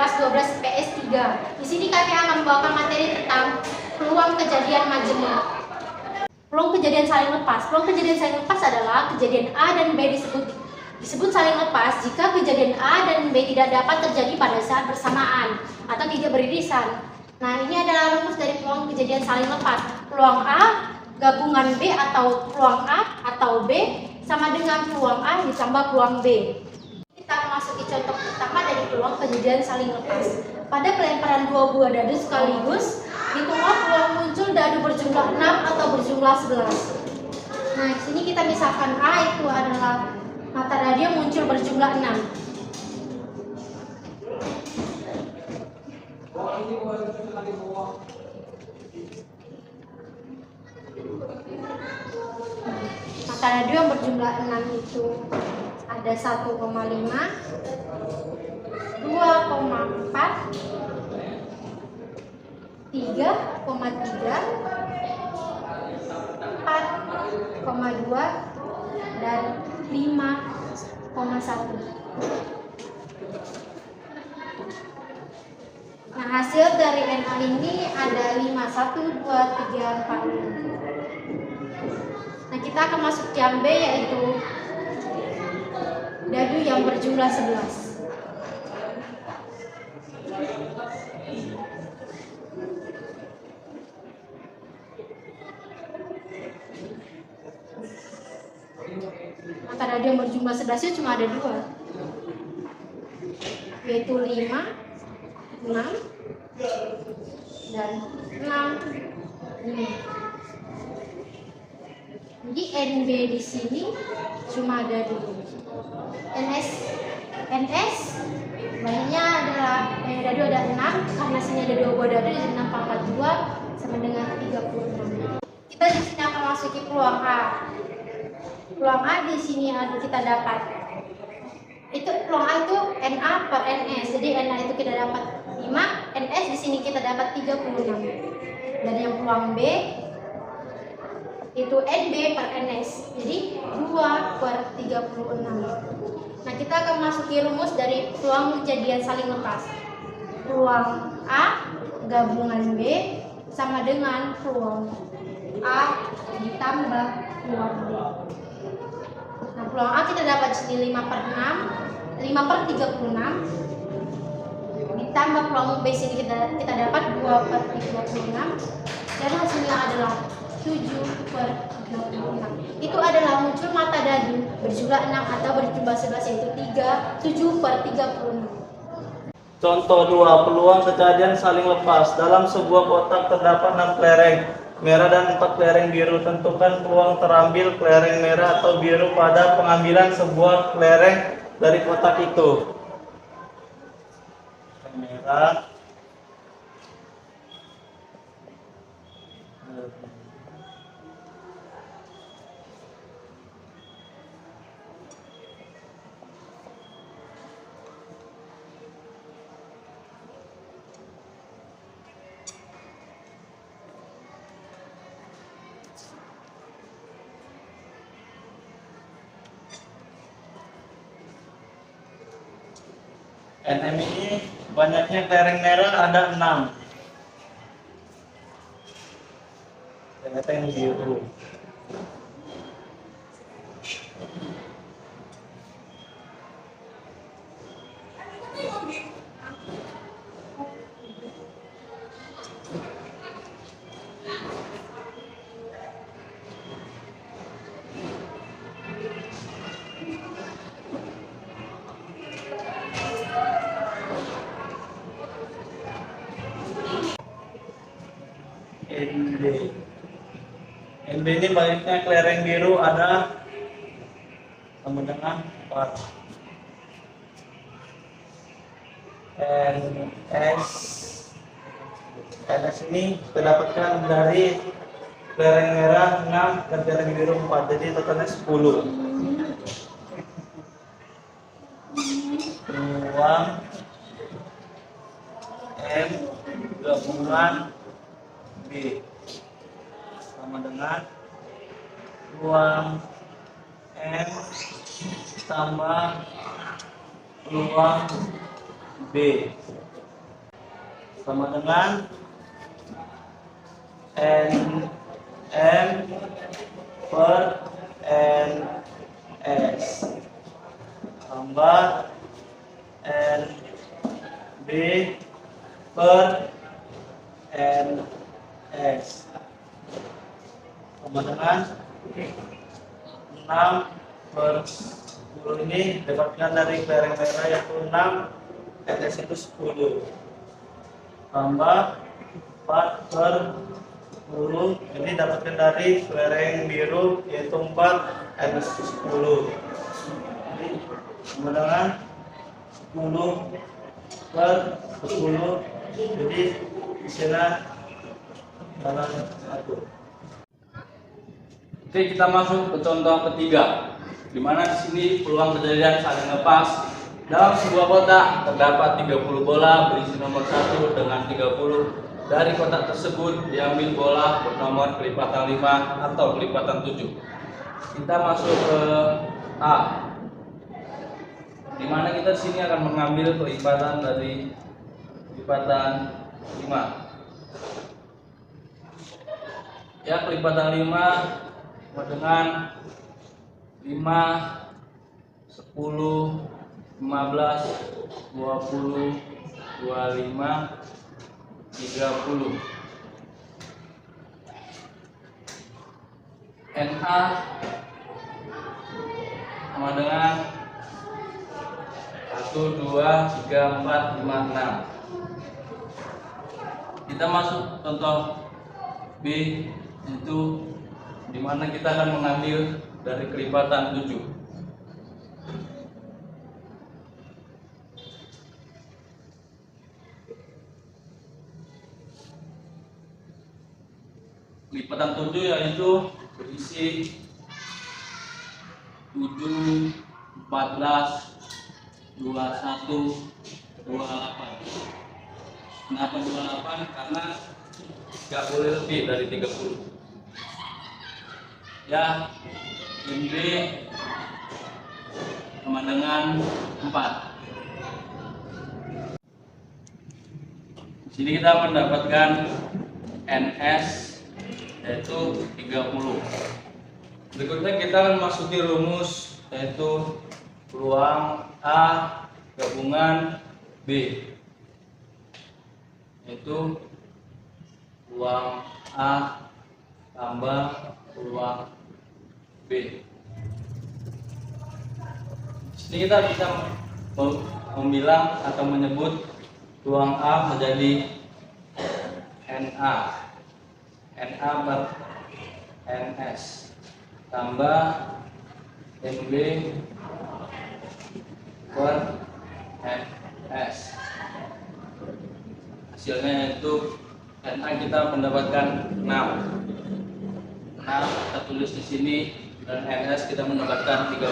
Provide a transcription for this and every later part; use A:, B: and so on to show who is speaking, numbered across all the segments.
A: kelas 12 PS 3. Di sini kami akan membawakan materi tentang peluang kejadian majemuk. Peluang kejadian saling lepas. Peluang kejadian saling lepas adalah kejadian A dan B disebut saling lepas jika kejadian A dan B tidak dapat terjadi pada saat bersamaan atau tidak beririsan. Nah, ini adalah rumus dari peluang kejadian saling lepas. Peluang A gabungan B atau peluang A atau B sama dengan peluang A ditambah peluang B. Kita memasuki contoh pertama dari peluang kejadian saling lepas. Pada pelemparan dua buah dadu sekaligus, hitunglah peluang muncul dadu berjumlah 6 atau berjumlah 11. Nah, di sini kita misalkan A itu adalah mata dadu yang muncul berjumlah 6. Mata dadu yang berjumlah 6 itu ada 1,5, 2,4, 3,3, 4,2 dan 5,1. Nah, hasil dari NA ini ada 5, 1, 2, 3, 4, 5. Nah, kita akan masuk yang B, yaitu dadu yang berjumlah 11. Mata dadu yang berjumlah 11 cuma ada 2, yaitu 5, 6, dan 6, 5. Jadi NB di sini cuma ada 2. NS banyaknya adalah dadu ada 6, karena sini ada 2 buah dadu, jadi 6 pangkat 2 sama dengan 36. Kita di sini akan masuki peluang A. Peluang A di sini ada kita dapat. Itu peluang A itu NA per NS. Jadi NA itu kita dapat 5, NS di sini kita dapat 36. Dan yang peluang B itu NB per NS. Jadi 2 per 36. Nah, kita akan masuki rumus dari peluang kejadian saling lepas. Peluang A gabungan B sama dengan peluang A ditambah peluang B. Nah, peluang A kita dapat sini 5 per 36 ditambah peluang B sini kita dapat 2 per 36, dan hasilnya adalah 7 per 36. Itu adalah muncul mata dadu berjumlah 6 atau berjumlah 11, yaitu 7 per 36.
B: Contoh 2, peluang kejadian saling lepas. Dalam sebuah kotak terdapat 6 kelereng merah dan 4 kelereng biru. Tentukan peluang terambil kelereng merah atau biru pada pengambilan sebuah kelereng dari kotak itu. Merah, NM ini banyaknya kelereng merah ada 6. Ternyata yang biru. NB ini banyaknya kelereng biru ada sama dengan 4. NS ini terdapatkan dari kelereng merah 6 dan kelereng biru 4, jadi totalnya 10. Peluang M gabungan B sama dengan peluang M tambah peluang B. sama dengan N M per N S tambah N B per N S sama dengan 6 per 10 ini dapatkan dari kelereng merah yaitu 6, NS itu 10 tambah 4 per 10 ini dapatkan dari kelereng biru yaitu 4, NS itu 10 jadi sama dengan 10 per 10 jadi hasilnya adalah 1.
C: Oke, kita masuk ke contoh ketiga, di mana di sini peluang kejadian saling lepas. Dalam sebuah kotak terdapat 30 bola berisi nomor 1 dengan 30. Dari kotak tersebut diambil bola bernomor kelipatan 5 atau kelipatan 7. Kita masuk ke A, di mana kita di sini akan mengambil kelipatan dari kelipatan 5. Ya, kelipatan 5 dengan 5, 10, 15, 20, 25, 30. NA sama dengan 1, 2, 3, 4, 5, 6. Kita masuk contoh B, itu di mana kita akan mengambil dari kelipatan 7. Kelipatan 7 yaitu berisi 7, 14, 21, 28. Kenapa 28? Karena nggak boleh lebih dari 30. Ya, MB sama dengan 4. Di sini kita mendapatkan NS yaitu 30. Berikutnya kita akan masuki rumus yaitu peluang A gabungan B, yaitu peluang A tambah peluang B. Sini kita bisa membilang atau menyebut peluang A menjadi NA, NA per NS tambah NB per NS. Hasilnya yaitu NA kita mendapatkan 6. Kita tulis di sini dan NS kita mendapatkan 30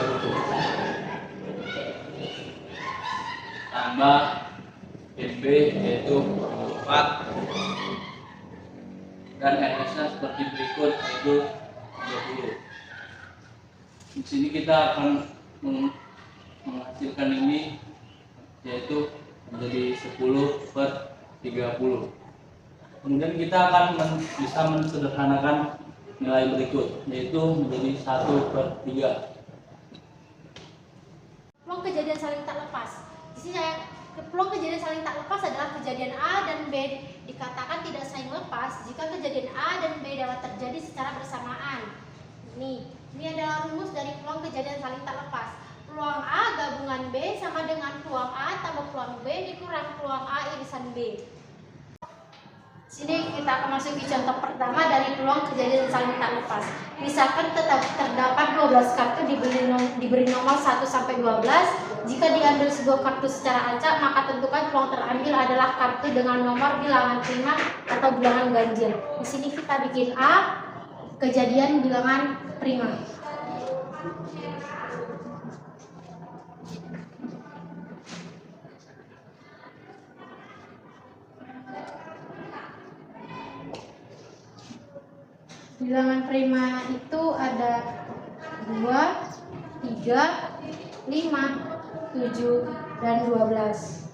C: tambah NB yaitu 4 dan NS nya seperti berikut yaitu 30. Di sini kita akan menghasilkan ini yaitu menjadi 10 per 30. Kemudian kita akan bisa mensederhanakan nilai berikut yaitu menjadi 1 per 3.
A: Peluang kejadian saling tak lepas. Di sini peluang kejadian saling tak lepas adalah kejadian A dan B dikatakan tidak saling lepas jika kejadian A dan B dapat terjadi secara bersamaan. Ini adalah rumus dari peluang kejadian saling tak lepas. Peluang A gabungan B sama dengan peluang A tambah peluang B dikurang peluang A irisan B. Sini kita akan masuk ke contoh pertama dari peluang kejadian saling tak lepas. Misalkan terdapat 12 kartu diberi nomor 1 sampai 12. Jika diambil sebuah kartu secara acak, maka tentukan peluang terambil adalah kartu dengan nomor bilangan prima atau bilangan ganjil. Di sini kita bikin A, kejadian bilangan prima. Bilangan prima itu ada 2, 3, 5, 7, dan 12.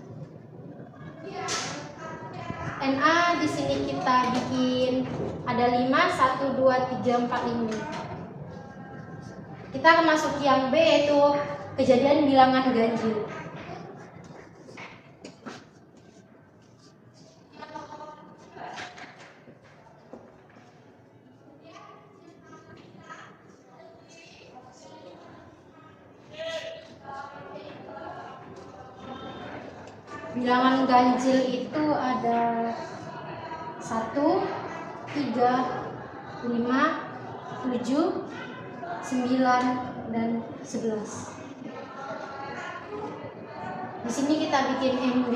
A: NA di sini kita bikin ada 5, 1, 2, 3, 4, 5. Kita akan masuk yang B, yaitu kejadian bilangan ganjil. Bilangan ganjil itu ada 1, 3, 5, 7, 9, dan 11. Di sini kita bikin NB.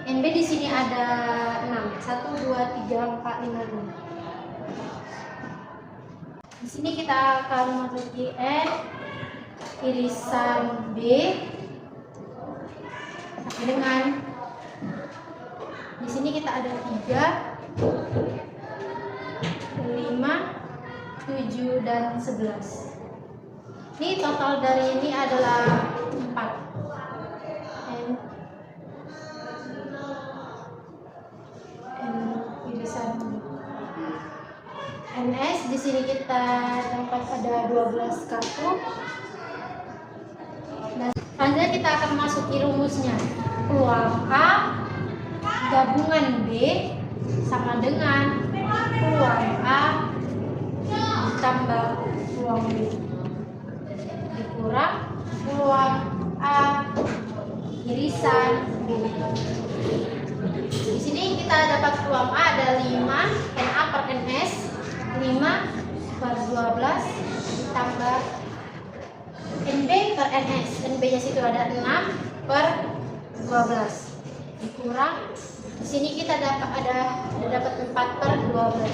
A: NB di sini ada 6. 1, 2, 3, 4, 5, 6. Di sini kita akan memasuki N irisan B dengan di sini kita ada 3, 5, 7, dan 11. Ini total dari ini adalah 4. N irisan NS di sini kita dapat ada 12 kartu. Dan selanjutnya kita akan masuki rumusnya. Peluang A gabungan B sama dengan peluang A ditambah peluang B dikurang peluang A irisan B. Di sini kita dapat peluang A ada 5 NA per NS, 5 per 12 ditambah NB per NS. NB nya situ ada 6 per 12 dikurang, di sini kita dapat dapat 4 per 12.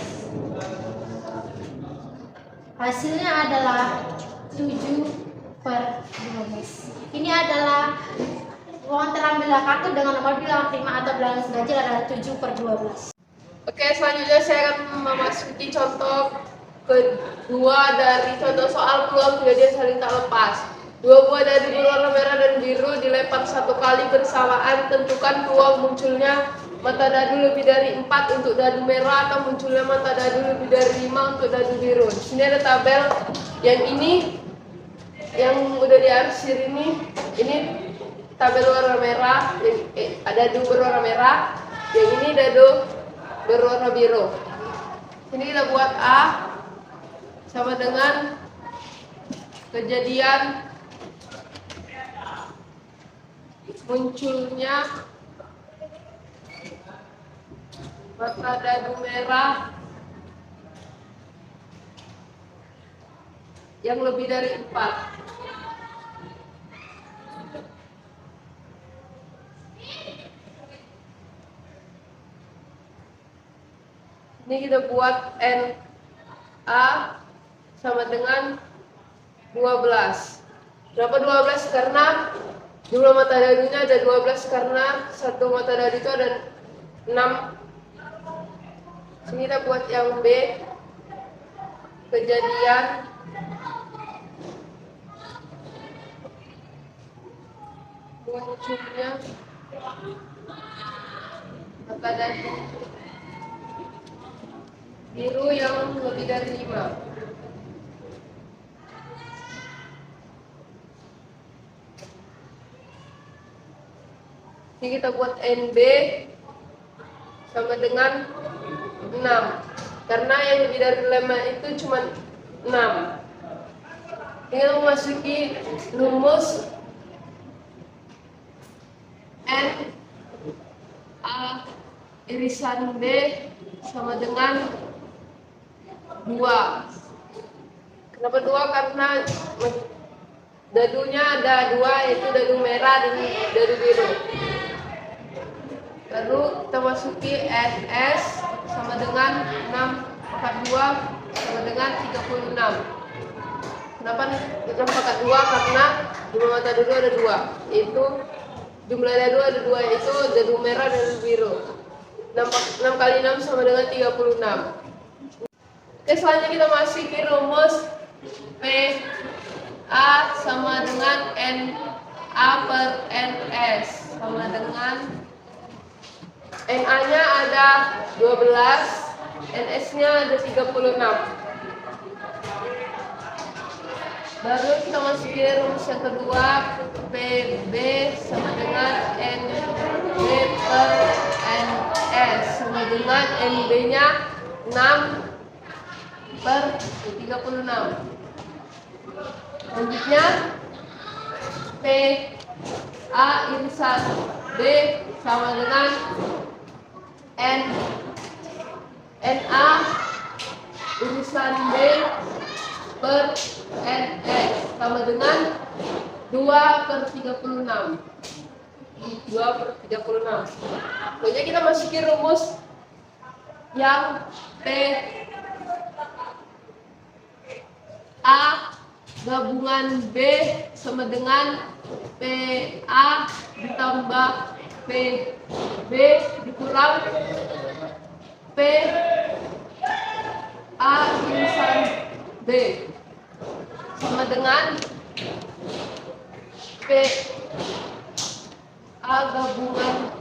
A: Hasilnya adalah 7 per 12. Ini adalah uang terambil kartu dengan nomor bilangan prima atau bilangan ganjil adalah 7 per 12.
D: Oke, selanjutnya saya akan memasuki contoh kedua dari contoh soal peluang kejadian saling tak lepas. Dua buah dadu berwarna merah dan biru dilempar satu kali bersamaan. Tentukan peluang munculnya mata dadu lebih dari 4 untuk dadu merah atau munculnya mata dadu lebih dari 5 untuk dadu biru. Di sini ada tabel. Yang ini yang udah diarsir ini tabel warna merah, dadu berwarna merah. Yang ini dadu berwarna biru. Ini kita buat A sama dengan kejadian munculnya mata dadu merah yang lebih dari 4. Ini kita buat NA sama dengan 12. Kenapa 12? Karena jumlah mata dadunya ada 12 karena satu mata dadu itu ada 6. Sini kita buat yang B, kejadian munculnya mata dadu biru yang lebih dari 5. Ini kita buat NB sama dengan 6. Karena yang lebih dari 5 itu cuma 6. Ini kita memasuki rumus N A irisan B sama dengan 2. Kenapa 2? Karena dadunya ada 2, yaitu dadu merah dan dadu biru. Lalu kita masuki NS sama dengan 6 pangkat 2 sama dengan 36. Kenapa 6 pangkat 2? Karena jumlah mata dadu ada 2, yaitu jumlah dadu ada 2, yaitu dadu merah dan dadu biru. 6 kali 6 sama dengan 36. Oke, selanjutnya kita masih ke rumus P A sama dengan N A per NS sama dengan NA-nya ada 12, NS-nya ada 36. Baru kita masukin rumus yang kedua, PB sama dengan NB per NS sama dengan NB-nya 6 per 36. Selanjutnya P A irisan B sama dengan N NA irisan B per NX sama dengan 2 per 36. 2 per 36. Pokoknya kita masukin rumus yang P A gabungan B sama dengan PA ditambah PB dikurang P A irisan B sama dengan P A gabungan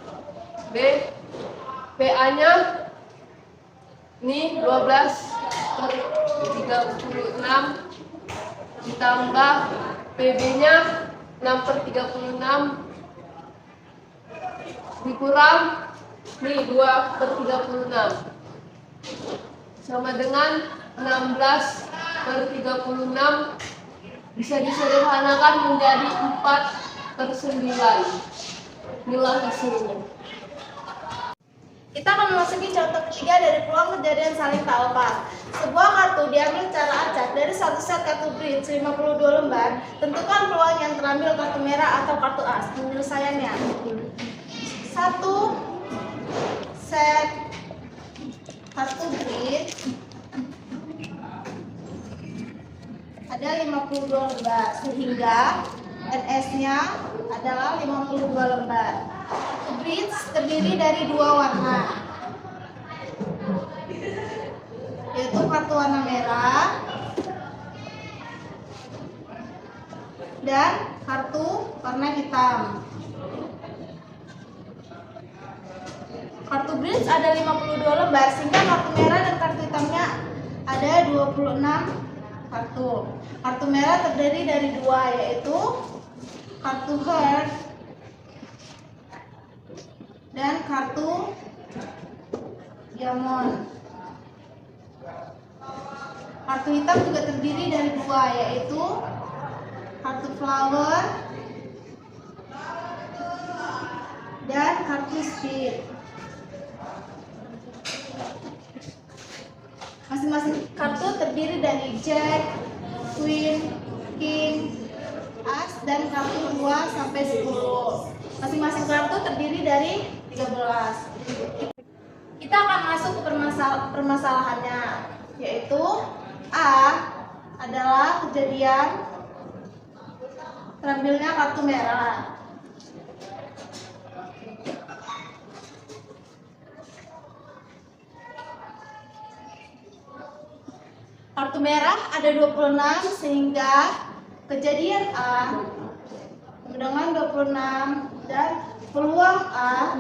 D: B, PA-nya ini 12 per 36 ditambah PB-nya 6 per 36 dikurang nih 2 per 36 sama dengan 16 per 36 bisa disederhanakan menjadi 4 per 9. Inilah hasilnya.
E: Kita akan memasuki contoh ketiga dari peluang kejadian saling tak lepas. Sebuah kartu diambil secara acak dari satu set kartu bridge 52 lembar. Tentukan peluang yang terambil kartu merah atau kartu as. Penyelesaiannya: satu set kartu bridge ada 52 lembar, sehingga NS-nya adalah 52 lembar. Bridge terdiri dari dua warna, yaitu kartu warna merah dan kartu warna hitam. Kartu bridge ada 52 lembar, sehingga kartu merah dan kartu hitamnya ada 26 kartu. Kartu merah terdiri dari dua, yaitu kartu heart dan kartu diamond. Kartu hitam juga terdiri dari dua, yaitu kartu flower dan kartu speed. Masing-masing kartu terdiri dari jack, queen, king, as, dan kartu 2 sampai 10. Masing-masing kartu terdiri dari 13. Kita akan masuk ke permasalahannya, yaitu A adalah kejadian terambilnya kartu merah. Kartu merah ada 26, sehingga kejadian A dengan 26 dan peluang A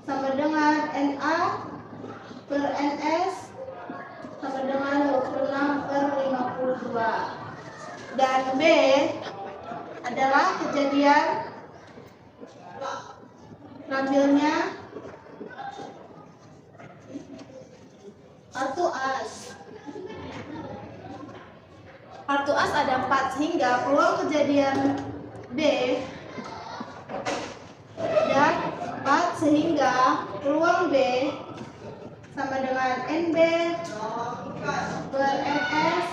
E: sama dengan NA per NS sama dengan 26 per 52. Dan B adalah kejadian terambilnya kartu as. Kartu as ada 4, sehingga peluang kejadian B dan 4, sehingga peluang B sama dengan NB per NS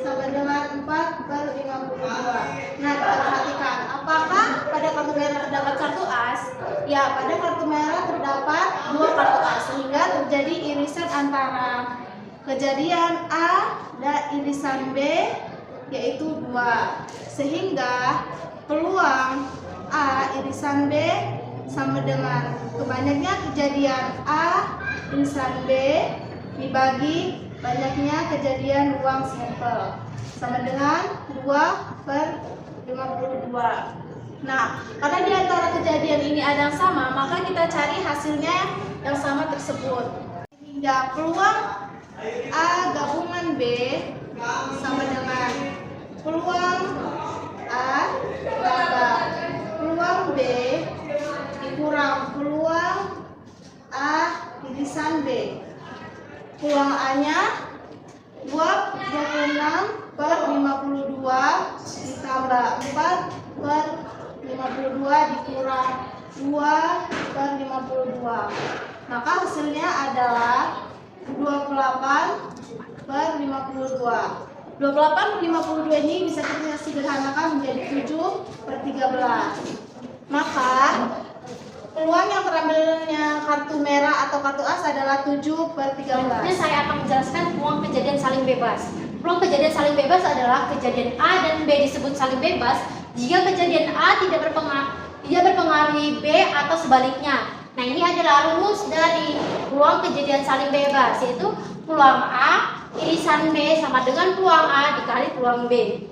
E: sama dengan 4 per 52. Nah, kita perhatikan, apakah pada kartu merah terdapat kartu as? Ya, pada kartu merah terdapat 2 kartu as, sehingga terjadi irisan antara kejadian A dan irisan B, yaitu 2, sehingga peluang A irisan B sama dengan kebanyaknya kejadian A irisan B dibagi banyaknya kejadian ruang sampel, sama dengan 2 per 52. Nah, karena di antara kejadian ini ada yang sama, Maka kita cari hasilnya yang sama tersebut. Sehingga peluang A gabungan B sama dengan peluang A tambah peluang B dikurang peluang A irisan B. Peluang A-nya 26 per 52 ditambah 4 per 52 dikurang 2 per 52. Maka hasilnya adalah 28 per 52. 28 per 52 ini bisa kita sederhanakan menjadi 7 per 13. Maka peluang yang terambilnya kartu merah atau kartu as adalah 7 per 13.
A: Selanjutnya saya akan menjelaskan peluang kejadian saling bebas. Peluang kejadian saling bebas adalah kejadian A dan B disebut saling bebas jika kejadian A tidak berpengaruhi B atau sebaliknya. Nah, ini adalah rumus dari peluang kejadian saling bebas, yaitu peluang A irisan B sama dengan peluang A dikali peluang B.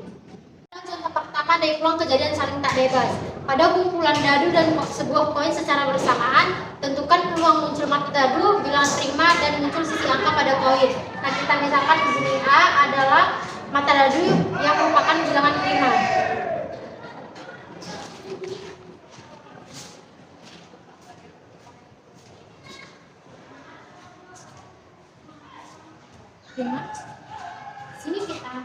A: Contoh pertama dari peluang kejadian saling tak bebas. Pada kumpulan dadu dan sebuah koin secara bersamaan, tentukan peluang muncul mata dadu, bilangan prima, dan muncul sisi angka pada koin. Nah, kita misalkan di sini A adalah mata dadu yang merupakan bilangan prima. Sini kita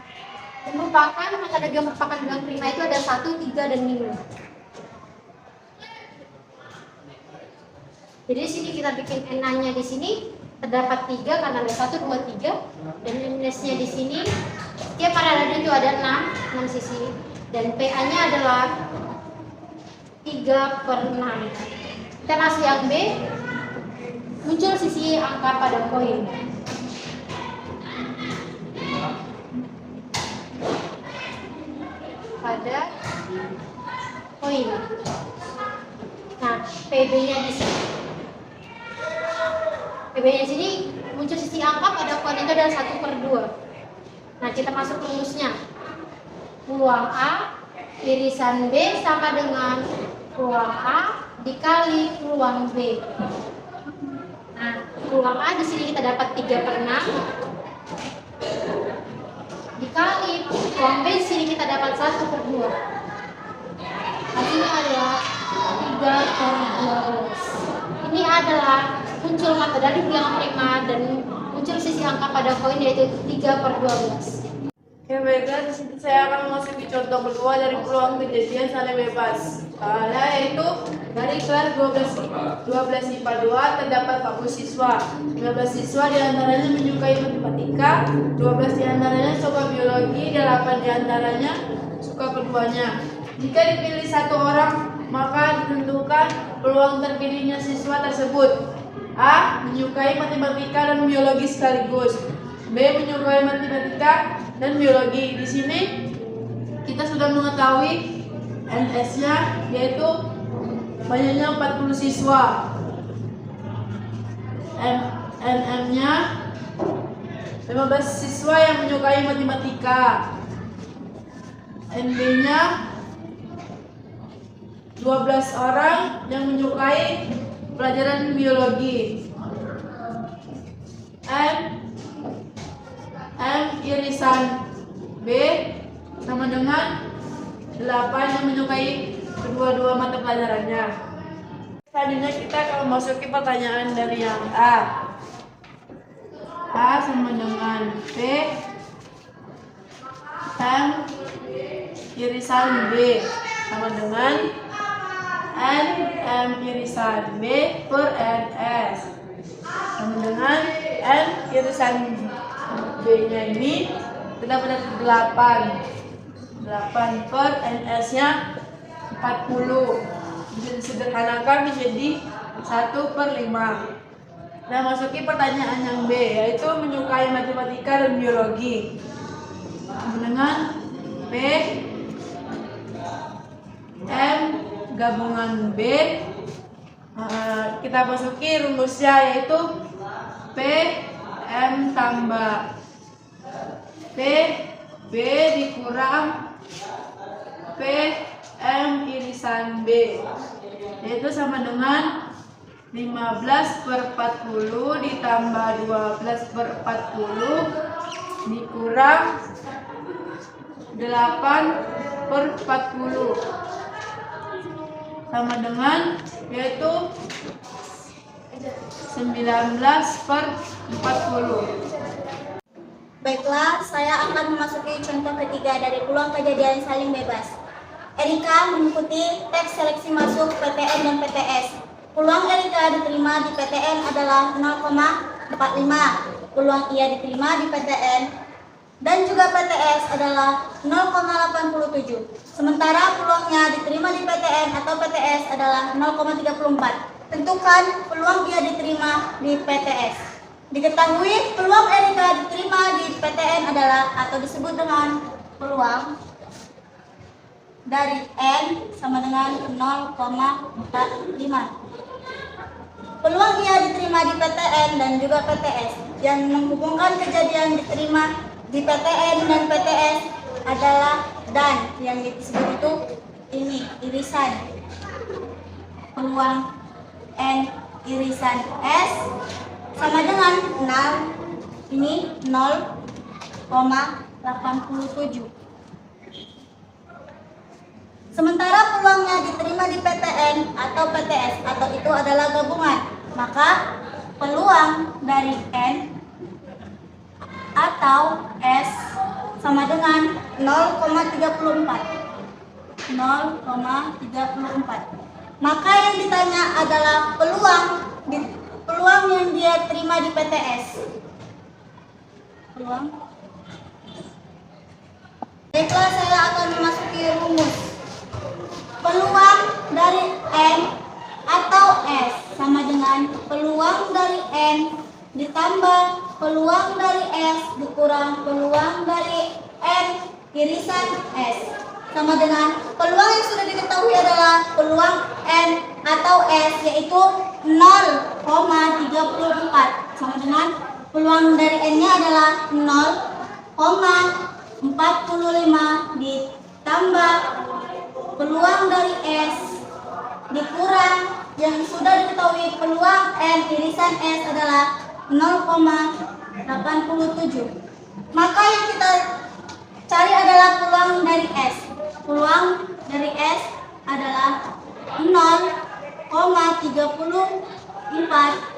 A: merupakan mata dadu yang merupakan bilangan prima itu ada 1, 3, dan 5. Jadi sini kita bikin N-nya di sini terdapat 3 karena ada 1, 2, 3, dan N-nya di sini tiap mata dadu itu ada 6 sisi, dan PA-nya adalah 3 per 6. Kita masuk yang B, muncul sisi angka pada koin. Pada koin. Nah, PB-nya di sini. PB-nya sini muncul sisi angka pada koin itu adalah 1 per 2. Nah, kita masuk rumusnya. Peluang A irisan B sama dengan peluang A dikali peluang B. Nah, peluang A di sini kita dapat 3 per 6. Dikali peluang B di sini kita dapat 1 per 2. Hasilnya adalah 3 per 12. Ini adalah muncul mata dadu bilangan prima dan muncul sisi angka pada koin yaitu 3 per 12.
D: Oke, baiklah, di sini saya akan memasuki contoh kedua dari peluang kejadian saling bebas. Yaitu dari kelas 12 IPA 2 terdapat 40 siswa. 15 siswa diantaranya menyukai matematika, 12 diantaranya suka biologi, 8 diantaranya suka keduanya. Jika dipilih satu orang, maka ditentukan peluang terpilihnya siswa tersebut. A. Menyukai matematika dan biologi sekaligus. B. Menyukai matematika dan biologi. Di sini kita sudah mengetahui NS-nya, yaitu banyaknya 40 siswa. NM-nya 15 siswa yang menyukai matematika. NB-nya 12 orang yang menyukai pelajaran biologi. M irisan B sama dengan 8 yang menyukai kedua-dua mata pelajarannya. Selanjutnya kita akan memasuki pertanyaan dari yang A. A sama dengan B M irisan B sama dengan N M irisan B per NS sama dengan N irisan B-nya ini terdapat 8 per NS-nya 40. Bisa disederhanakan menjadi 1 per 5. Nah, masuki pertanyaan yang B, yaitu menyukai matematika dan biologi. Dengan P M gabungan B, kita masuki rumusnya, yaitu P M tambah P B dikurang P M irisan B, yaitu sama dengan
F: 15/40 ditambah 12/40 dikurang 8/40 sama dengan yaitu 19/40.
G: Baiklah, saya akan memasuki contoh ketiga dari peluang kejadian saling bebas. Erika mengikuti tes seleksi masuk PTN dan PTS. Peluang Erika diterima di PTN adalah 0,45. Peluang ia diterima di PTN dan juga PTS adalah 0,87. Sementara peluangnya diterima di PTN atau PTS adalah 0,34. Tentukan peluang ia diterima di PTS. Diketahui peluang Erika diterima di PTN adalah atau disebut dengan peluang dari N sama dengan 0,45. Peluang ia diterima di PTN dan juga PTS. Yang menghubungkan kejadian diterima di PTN dan PTS adalah dan yang disebut itu ini irisan peluang N irisan S sama dengan 6 ini 0,87. Sementara peluangnya diterima di PTN atau PTS atau itu adalah gabungan, maka peluang dari N atau S sama dengan 0,34. Maka yang ditanya adalah peluang yang dia terima di PTS. Baiklah, saya akan memasuki rumus. Peluang dari N atau S sama dengan peluang dari N ditambah peluang dari S dikurang peluang dari N irisan S sama dengan peluang yang sudah diketahui adalah peluang N atau S yaitu 0,34 sama dengan peluang dari N-nya adalah 0,45 ditambah peluang dari S dikurang yang sudah diketahui peluang N irisan S adalah 0,87. Maka yang kita cari adalah peluang dari S. Peluang dari S adalah 0,34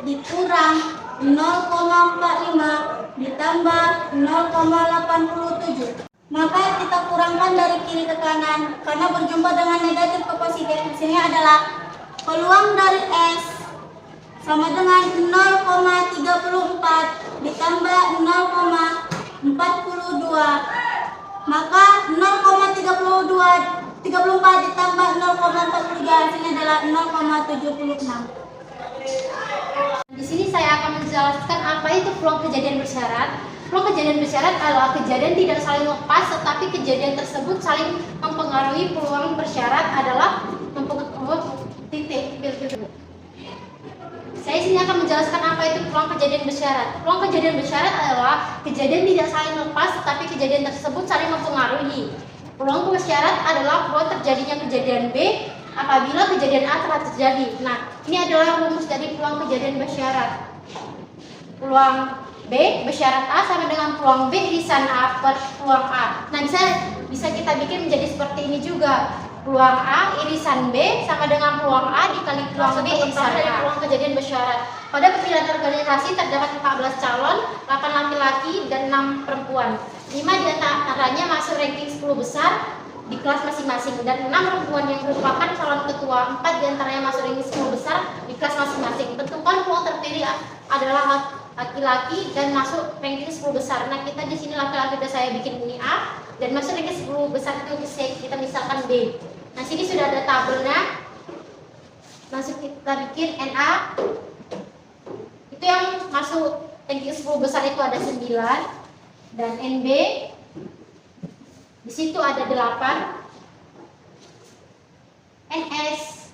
G: dikurang 0,45 ditambah 0,87. Maka kita kurangkan dari kiri ke kanan karena berjumpa dengan negatif ke positif. Di sini adalah peluang dari S sama dengan 0,34 ditambah 0,42. Maka 0,34 ditambah 0,42 sini adalah 0,76.
A: Di sini saya akan menjelaskan apa itu peluang kejadian bersyarat. Peluang kejadian bersyarat adalah kejadian tidak saling lepas, tetapi kejadian tersebut saling mempengaruhi. Peluang bersyarat adalah Saya sini akan menjelaskan apa itu peluang kejadian bersyarat. Peluang kejadian bersyarat adalah kejadian tidak saling lepas, tetapi kejadian tersebut saling mempengaruhi. Peluang bersyarat adalah peluang terjadinya kejadian B apabila kejadian A telah terjadi. Nah, ini adalah rumus dari peluang kejadian bersyarat. Peluang B bersyarat A sama dengan peluang B irisan A per peluang A. Nah, bisa kita bikin menjadi seperti ini juga. Peluang A irisan B sama dengan peluang A dikali peluang B irisan A. Peluang kejadian bersyarat. Pada pemilihan organisasi terdapat 14 calon, 8 laki-laki dan 6 perempuan. 5 diantaranya masuk ranking 10 besar di kelas masing-masing dan 6 perempuan yang merupakan calon ketua. 4 diantaranya masuk ranking 10 besar di kelas masing-masing. Tentukan peluang terpilih adalah laki-laki dan masuk ranking 10 besar. Nah, kita di sini laki-laki udah saya bikin ini A dan masuk ranking 10 besar itu kita misalkan B. Nah, sini sudah ada tabelnya. Langsung kita bikin NA. Itu yang masuk ranking 10 besar itu ada 9 dan NB di situ ada 8. NS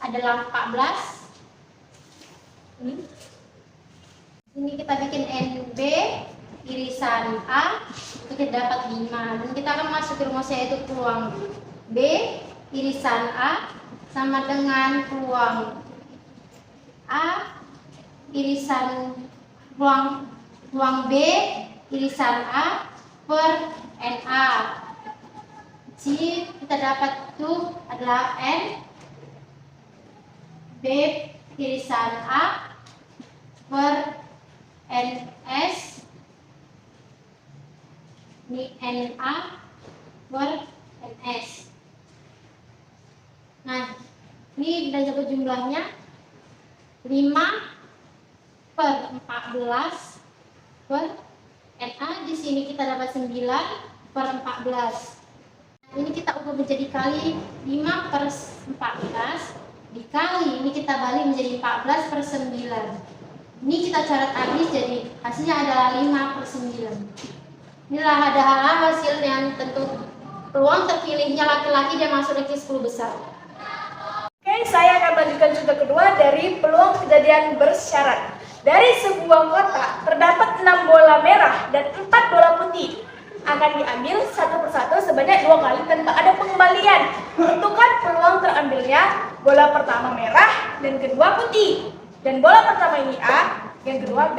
A: adalah 14. Ini kita bikin NB irisan A itu kita dapat 5 dan kita akan masuk ke rumusnya yaitu peluang B irisan A sama dengan peluang A irisan ruang B irisan A per NA. Jadi kita dapat itu adalah N B irisan A per NS, ini NA per NS. Nah, ini kita dapat jumlahnya 5 per 14 per NA. Di sini kita dapat 9 per 14. Ini kita ubah menjadi kali 5 per 14 dikali, ini kita balik menjadi 14 per 9. Ini kita coret habis, jadi hasilnya adalah 5 per 9. Inilah adalah hasil yang tentu peluang terpilihnya laki-laki dan masuk ranking 10 besar.
H: Oke, saya akan lanjutkan contoh kedua dari peluang kejadian bersyarat. Dari sebuah kotak terdapat 6 bola merah dan 4 bola putih. Akan diambil satu persatu sebanyak 2 kali tanpa ada pengembalian. Tentukan peluang terambilnya bola pertama merah dan kedua putih. Dan bola pertama ini A, yang kedua B.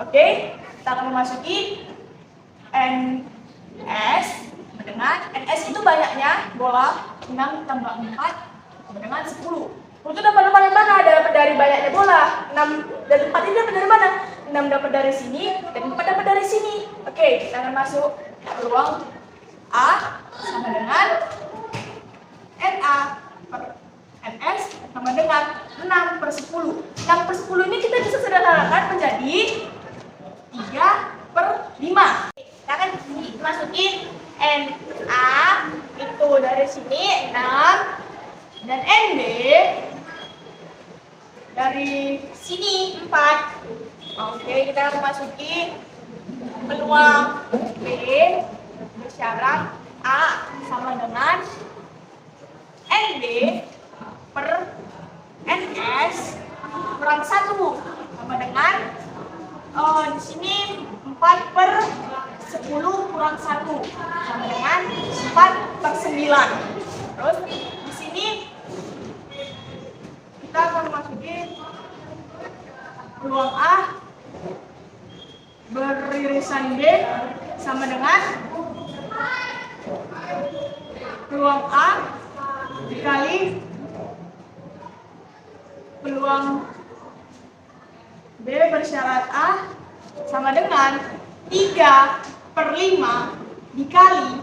H: Oke, kita akan memasuki NS dengan NS itu banyaknya bola 6 tambah 4 dengan 10. Itu dapat dari mana? Dapat dari banyaknya bola. 6 dan 4 ini dapat dari mana? 6 dapat dari sini dan 4 dapat dari sini. Oke, kita akan masuk peluang A sama dengan NA per NS sama dengan 6 per 10. 6 per 10 ini kita bisa sederhanakan menjadi 3 per 5. Kita akan masukin NA itu dari sini 6 dan NB dari sini 4. Oke, kita akan masuki peluang B bersyarat A sama dengan NB per NS kurang 1 sama dengan di sini 4 per 10 kurang 1 sama dengan 4 per 9. Terus di sini kita akan masukin peluang A beririsan B sama dengan peluang A dikali peluang B bersyarat A sama dengan 3 per 5 dikali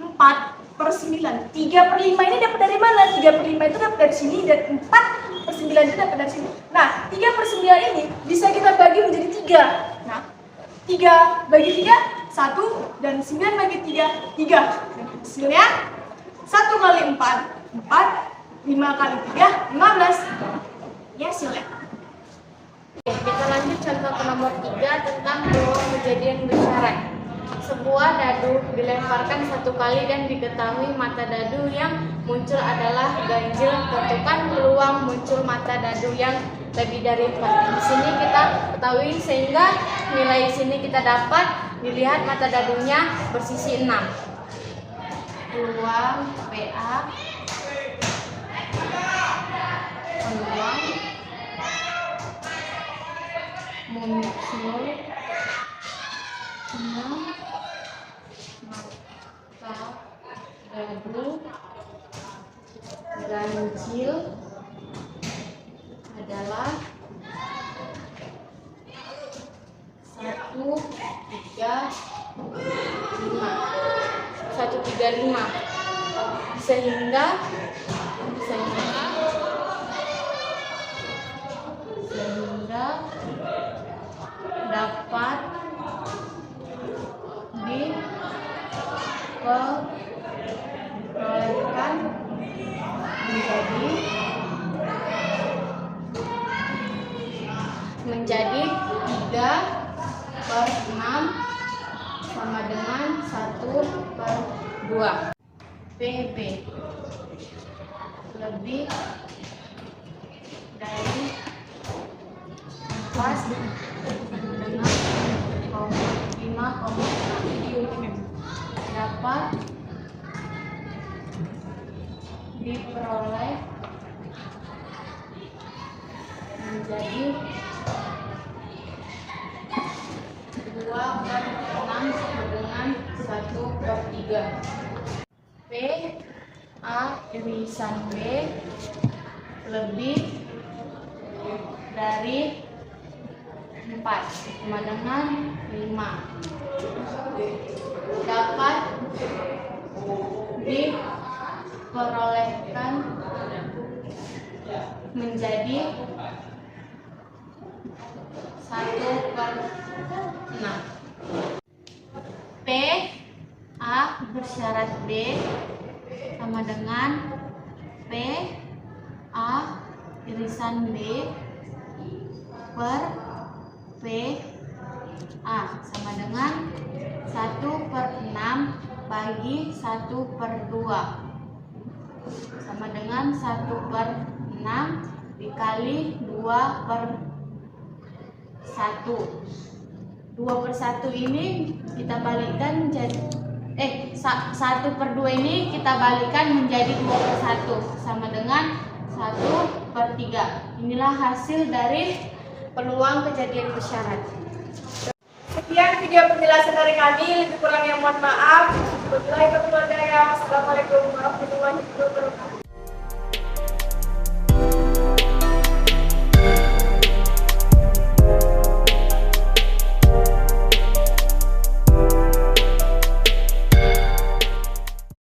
H: 4 per 9. 3 per 5 ini dapat dari mana? 3 per 5 itu dapat dari sini dan 4 per 9 itu dapat dari sini. Nah, 3 per 9 ini bisa kita bagi menjadi 3. Nah, 3 bagi 3, 1 dan 9 bagi 3, 3. Dan hasilnya 1 kali 4, 4, 5 kali 3, 15. Ya, hasilnya.
D: Oke, kita lanjut contoh ke nomor 3 tentang peluang kejadian bersyarat. Sebuah dadu dilemparkan 1 kali dan diketahui mata dadu yang muncul adalah ganjil. Tentukan peluang muncul mata dadu yang lebih dari 4. Di sini kita ketahui sehingga nilai di sini kita dapat dilihat mata dadunya bersisi 6. Peluang PA peluang muncul 6 mata dadu ganjil adalah 135 sehingga dapat diperolehkan menjadi 3 per 6 sama dengan 1 per 2. PB lebih dari 4 dengan 5,6 dapat diperoleh
F: menjadi 2/6 sama dengan 1/3. P A irisan B lebih dari 4 sama dengan 5 dapat diperolehkan menjadi 1/6. P A bersyarat B sama dengan P A irisan B per P A sama dengan 1/6 bagi 1/2 sama dengan 1/6 dikali 2/1. 2/1 ini kita balikkan menjadi 1/2 ini kita balikkan menjadi 2/1 sama dengan 1/3. Inilah hasil dari
A: Peluang kejadian bersyarat.
H: Sekian video penjelasan dari kami, lebih kurangnya mohon maaf. Wassalamualaikum warahmatullahi wabarakatuh.